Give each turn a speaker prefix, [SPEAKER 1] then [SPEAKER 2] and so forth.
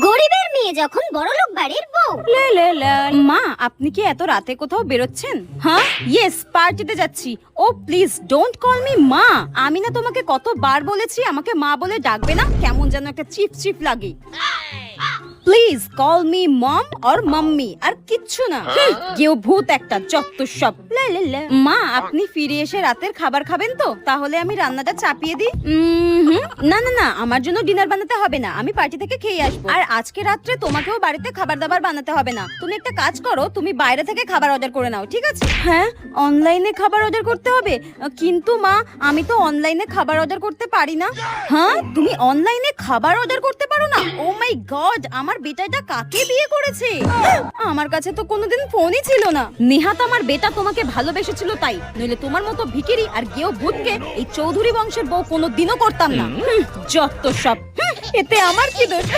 [SPEAKER 1] গরিবের মেয়ে যখন বড়লোক বাড়ির বউ।
[SPEAKER 2] মা, আপনি কি এত রাতে কোথাও বেরোচ্ছেন? হ্যাঁ, ইয়েস, পার্টিতে যাচ্ছি। ও প্লিজ ডোন্ট কল মি মা। আমি না তোমাকে কতবার বলেছি আমাকে মা বলে ডাকবে না, কেমন যেন একটা চিপ চিপ লাগে। Please call me mom or mummy, আর কিচ্ছু না। কেউ ভূত একটা, যত সব। মা, আপনি ফিরে এসে রাতের খাবার খাবেন তো? তাহলে আমি রান্নাটা চাপিয়ে দিই। না না না, আমার জন্য ডিনার বানাতে হবে না, আমি পার্টি থেকে খেয়ে আসবো। আর আজকে রাত্রে তোমাকেও বাড়িতে খাবার দাবার বানাতে হবে না। তুমি একটা কাজ করো, তুমি বাইরে থেকে খাবার অর্ডার করে নাও, ঠিক আছে? হ্যাঁ, অনলাইনে খাবার অর্ডার করতে হবে? কিন্তু মা, আমি তো অনলাইনে খাবার অর্ডার করতে পারি না। হ্যাঁ, তুমি অনলাইনে খাবার অর্ডার করতে পারো না? ও মাই গড, আমার বেটাটা কাকে বিয়ে করেছে? আমার কাছে তো কোনোদিন ফোনই ছিল না। নেহাত আমার বেটা তোমাকে ভালোবেসেছিল তাই, নইলে তোমার মতো ভিখিরি আর গেও ভূতকে এই চৌধুরী বংশের বউ কোনোদিনও করতাম না। যত সব। এতে আমার কি দোষ?